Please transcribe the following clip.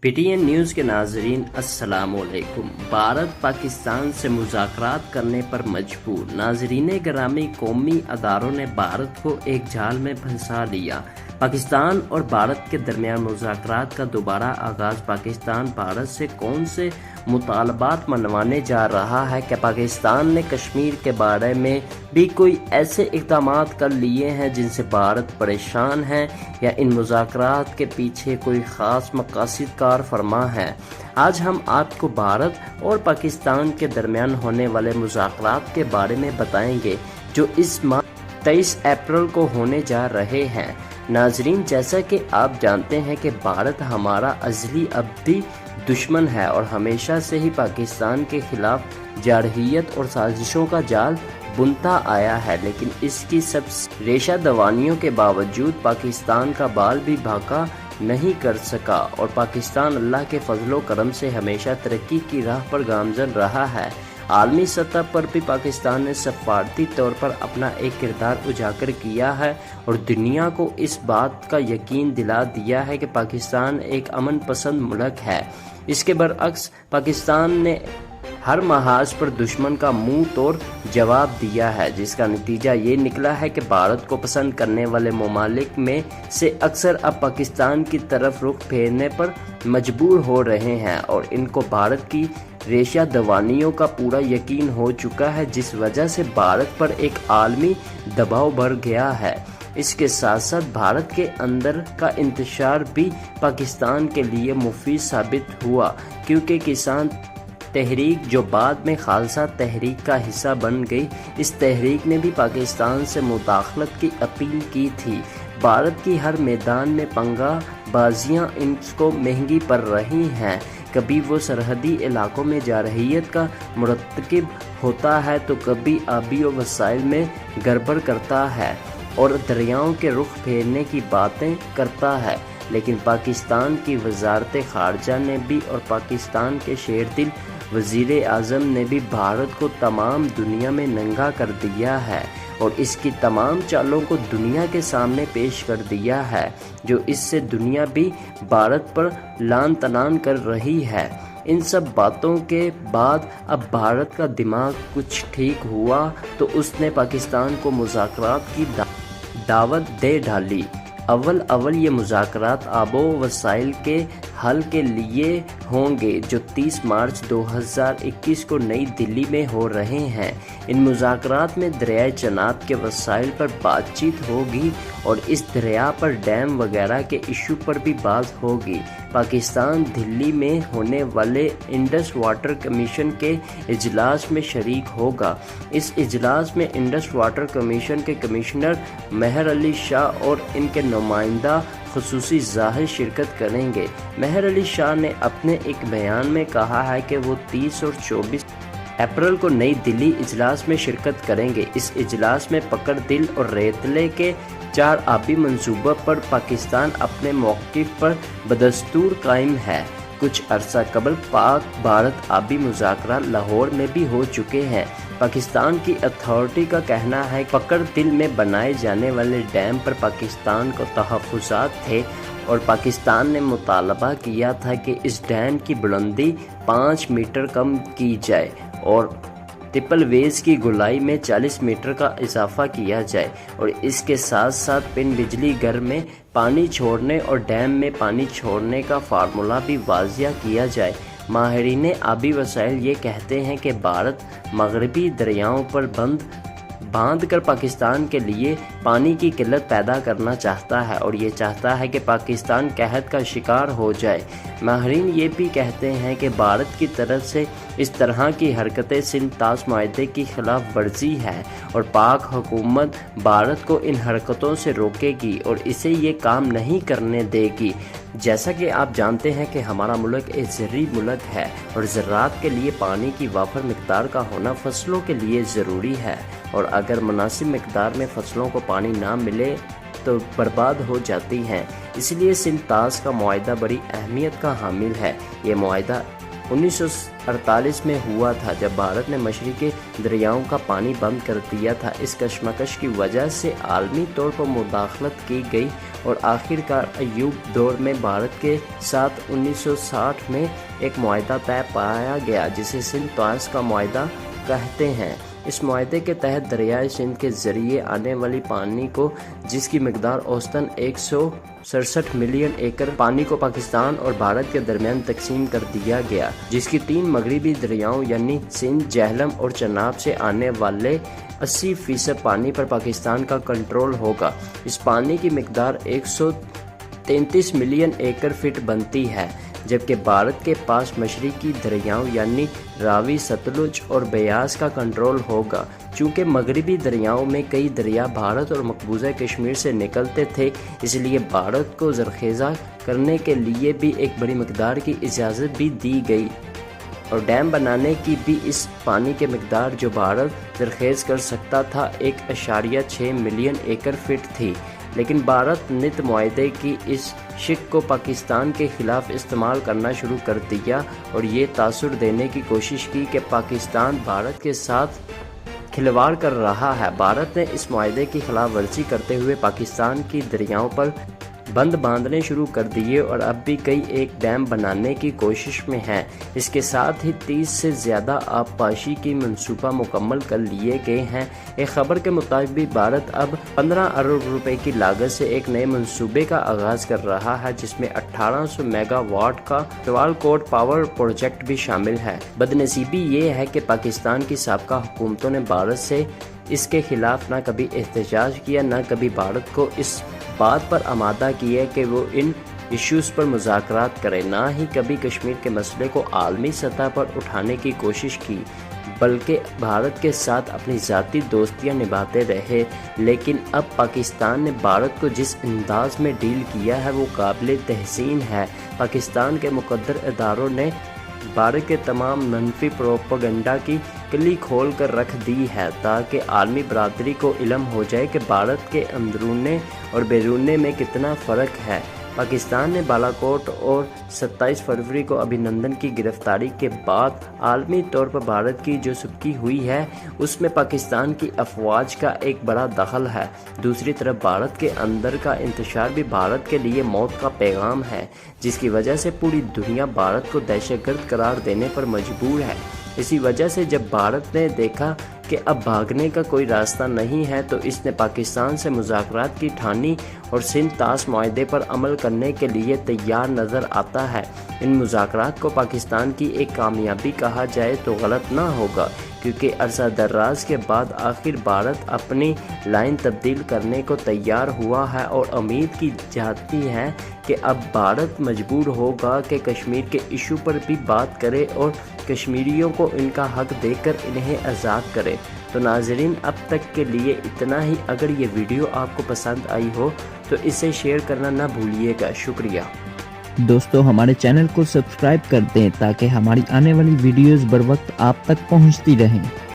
P T N news کے ناظرین السلام علیکم۔ بھارت پاکستان سے مذاکرات کرنے پر مجبور۔ ناظرین گرامی، قومی اداروں نے بھارت کو ایک جال میں پھنسا لیا۔ پاکستان اور بھارت کے درمیان مذاکرات کا دوبارہ آغاز۔ پاکستان بھارت سے کون سے مطالبات منوانے جا رہا ہے؟ کہ پاکستان نے کشمیر کے بارے میں بھی کوئی ایسے اقدامات کر لیے ہیں جن سے بھارت پریشان ہے، یا ان مذاکرات کے پیچھے کوئی خاص مقاصد کار فرما ہے؟ آج ہم آپ کو بھارت اور پاکستان کے درمیان ہونے والے مذاکرات کے بارے میں بتائیں گے جو اس ماہ 23 اپریل کو ہونے جا رہے ہیں۔ ناظرین، جیسا کہ آپ جانتے ہیں کہ بھارت ہمارا ازلی ابدی دشمن ہے اور ہمیشہ سے ہی پاکستان کے خلاف جارحیت اور سازشوں کا جال بنتا آیا ہے، لیکن اس کی سب ریشہ دوانیوں کے باوجود پاکستان کا بال بھی بھاکا نہیں کر سکا، اور پاکستان اللہ کے فضل و کرم سے ہمیشہ ترقی کی راہ پر گامزن رہا ہے۔ عالمی سطح پر بھی پاکستان نے سفارتی طور پر اپنا ایک کردار اجاگر کیا ہے اور دنیا کو اس بات کا یقین دلا دیا ہے کہ پاکستان ایک امن پسند ملک ہے۔ اس کے برعکس پاکستان نے ہر محاذ پر دشمن کا منہ توڑ جواب دیا ہے، جس کا نتیجہ یہ نکلا ہے کہ بھارت کو پسند کرنے والے ممالک میں سے اکثر اب پاکستان کی طرف رخ پھیرنے پر مجبور ہو رہے ہیں، اور ان کو بھارت کی ریشہ دوانیوں کا پورا یقین ہو چکا ہے، جس وجہ سے بھارت پر ایک عالمی دباؤ بڑھ گیا ہے۔ اس کے ساتھ ساتھ بھارت کے اندر کا انتشار بھی پاکستان کے لیے مفید ثابت ہوا، کیونکہ کسان تحریک جو بعد میں خالصہ تحریک کا حصہ بن گئی، اس تحریک نے بھی پاکستان سے مداخلت کی اپیل کی تھی۔ بھارت کی ہر میدان میں پنگا بازیاں ان کو مہنگی پڑ رہی ہیں۔ کبھی وہ سرحدی علاقوں میں جارحیت کا مرتکب ہوتا ہے تو کبھی آبی و وسائل میں گڑبڑ کرتا ہے اور دریاؤں کے رخ پھیرنے کی باتیں کرتا ہے، لیکن پاکستان کی وزارت خارجہ نے بھی اور پاکستان کے شیر دل وزیر اعظم نے بھی بھارت کو تمام دنیا میں ننگا کر دیا ہے اور اس کی تمام چالوں کو دنیا کے سامنے پیش کر دیا ہے، جو اس سے دنیا بھی بھارت پر لان تان کر رہی ہے۔ ان سب باتوں کے بعد اب بھارت کا دماغ کچھ ٹھیک ہوا تو اس نے پاکستان کو مذاکرات کی دعوت دے ڈالی۔ اول یہ مذاکرات آب و وسائل کے حل کے لیے ہوں گے جو 30 مارچ 2021 کو نئی دلی میں ہو رہے ہیں۔ ان مذاکرات میں دریائے چناب کے وسائل پر بات چیت ہوگی اور اس دریا پر ڈیم وغیرہ کے ایشو پر بھی بات ہوگی۔ پاکستان دلی میں ہونے والے انڈس واٹر کمیشن کے اجلاس میں شریک ہوگا۔ اس اجلاس میں انڈس واٹر کمیشن کے کمشنر مہر علی شاہ اور ان کے نمائندہ خصوصی ظاہر شرکت کریں گے۔ مہر علی شاہ نے اپنے ایک بیان میں کہا ہے کہ وہ 30 اور 24 اپریل کو نئی دلی اجلاس میں شرکت کریں گے۔ اس اجلاس میں پکڑ دل اور ریتلے کے 4 آبی منصوبوں پر پاکستان اپنے موقف پر بدستور قائم ہے۔ کچھ عرصہ قبل پاک بھارت آبی مذاکرات لاہور میں بھی ہو چکے ہیں۔ پاکستان کی اتھارٹی کا کہنا ہے کہ پکڑ دل میں بنائے جانے والے ڈیم پر پاکستان کو تحفظات تھے اور پاکستان نے مطالبہ کیا تھا کہ اس ڈیم کی بلندی 5 میٹر کم کی جائے اور ٹرپل ویز کی گہرائی میں 40 میٹر کا اضافہ کیا جائے، اور اس کے ساتھ ساتھ پن بجلی گھر میں پانی چھوڑنے اور ڈیم میں پانی چھوڑنے کا فارمولہ بھی واضح کیا جائے۔ ماہرین آبی وسائل یہ کہتے ہیں کہ بھارت مغربی دریاؤں پر باندھ کر پاکستان کے لیے پانی کی قلت پیدا کرنا چاہتا ہے اور یہ چاہتا ہے کہ پاکستان قحط کا شکار ہو جائے۔ ماہرین یہ بھی کہتے ہیں کہ بھارت کی طرف سے اس طرح کی حرکتیں سندھ طاس معاہدے کی خلاف ورزی ہے اور پاک حکومت بھارت کو ان حرکتوں سے روکے گی اور اسے یہ کام نہیں کرنے دے گی۔ جیسا کہ آپ جانتے ہیں کہ ہمارا ملک ایک زرعی ملک ہے اور زراعت کے لیے پانی کی وافر مقدار کا ہونا فصلوں کے لیے ضروری ہے، اور اگر مناسب مقدار میں فصلوں کو پانی نہ ملے تو برباد ہو جاتی ہیں۔ اس لیے سندھ طاس کا معاہدہ بڑی اہمیت کا حامل ہے۔ یہ معاہدہ 1948 میں ہوا تھا جب بھارت نے مشرقی دریاؤں کا پانی بند کر دیا تھا۔ اس کشمکش کی وجہ سے عالمی طور پر مداخلت کی گئی اور آخر کار ایوب دور میں بھارت کے ساتھ 1960 میں ایک معاہدہ طے پایا گیا جسے سندھ طاس کا معاہدہ کہتے ہیں۔ اس معاہدے کے تحت دریائے سندھ کے ذریعے آنے والی پانی کو، جس کی مقدار اوسطاً 167 ملین ایکڑ پانی کو پاکستان اور بھارت کے درمیان تقسیم کر دیا گیا، جس کی 3 مغربی دریاؤں یعنی سندھ، جہلم اور چناب سے آنے والے 80% پانی پر پاکستان کا کنٹرول ہوگا۔ اس پانی کی مقدار 133 ملین ایکڑ فٹ بنتی ہے، جبکہ بھارت کے پاس مشرقی دریاؤں یعنی راوی، ستلج اور بیاس کا کنٹرول ہوگا۔ چونکہ مغربی دریاؤں میں کئی دریا بھارت اور مقبوضہ کشمیر سے نکلتے تھے، اس لیے بھارت کو زرخیزہ کرنے کے لیے بھی ایک بڑی مقدار کی اجازت بھی دی گئی اور ڈیم بنانے کی بھی۔ اس پانی کی مقدار جو بھارت زرخیز کر سکتا تھا 1.6 ملین ایکڑ فٹ تھی، لیکن بھارت نے معاہدے کی اس شق کو پاکستان کے خلاف استعمال کرنا شروع کر دیا اور یہ تاثر دینے کی کوشش کی کہ پاکستان بھارت کے ساتھ کھلواڑ کر رہا ہے۔ بھارت نے اس معاہدے کی خلاف ورزی کرتے ہوئے پاکستان کی دریاؤں پر بند باندھنے شروع کر دیے اور اب بھی کئی ایک ڈیم بنانے کی کوشش میں ہیں۔ اس کے ساتھ ہی 30 سے زیادہ آبپاشی کی منصوبہ مکمل کر لیے گئے ہیں۔ ایک خبر کے مطابق بھارت اب 15 ارب روپے کی لاگت سے ایک نئے منصوبے کا آغاز کر رہا ہے، جس میں 1800 میگا واٹ کا ٹوال کوٹ پاور پروجیکٹ بھی شامل ہے۔ بدنصیبی یہ ہے کہ پاکستان کی سابقہ حکومتوں نے بھارت سے اس کے خلاف نہ کبھی احتجاج کیا، نہ کبھی بھارت کو اس بات پر آمادہ کیا کہ وہ ان ایشوز پر مذاکرات کرے، نہ ہی کبھی کشمیر کے مسئلے کو عالمی سطح پر اٹھانے کی کوشش کی، بلکہ بھارت کے ساتھ اپنی ذاتی دوستیاں نبھاتے رہے۔ لیکن اب پاکستان نے بھارت کو جس انداز میں ڈیل کیا ہے وہ قابل تحسین ہے۔ پاکستان کے مقدر اداروں نے بھارت کے تمام منفی پروپیگنڈا کی کلی کھول کر رکھ دی ہے تاکہ عالمی برادری کو علم ہو جائے کہ بھارت کے اندرونے اور بیرونے میں کتنا فرق ہے۔ پاکستان نے بالاکوٹ اور 27 فروری کو ابھینندن کی گرفتاری کے بعد عالمی طور پر بھارت کی جو سبکی ہوئی ہے اس میں پاکستان کی افواج کا ایک بڑا دخل ہے۔ دوسری طرف بھارت کے اندر کا انتشار بھی بھارت کے لیے موت کا پیغام ہے، جس کی وجہ سے پوری دنیا بھارت کو دہشت گرد قرار دینے پر مجبور ہے۔ اسی وجہ سے جب بھارت نے دیکھا کہ اب بھاگنے کا کوئی راستہ نہیں ہے تو اس نے پاکستان سے مذاکرات کی ٹھانی اور سندھ طاس معاہدے پر عمل کرنے کے لیے تیار نظر آتا ہے۔ ان مذاکرات کو پاکستان کی ایک کامیابی کہا جائے تو غلط نہ ہوگا، کیونکہ عرصہ دراز کے بعد آخر بھارت اپنی لائن تبدیل کرنے کو تیار ہوا ہے اور امید کی جاتی ہے کہ اب بھارت مجبور ہوگا کہ کشمیر کے ایشو پر بھی بات کرے اور کشمیریوں کو ان کا حق دے کر انہیں آزاد کرے۔ تو ناظرین، اب تک کے لیے اتنا ہی۔ اگر یہ ویڈیو آپ کو پسند آئی ہو تو اسے شیئر کرنا نہ بھولیے گا۔ شکریہ دوستو، ہمارے چینل کو سبسکرائب کر دیں تاکہ ہماری آنے والی ویڈیوز بر وقت آپ تک پہنچتی رہیں۔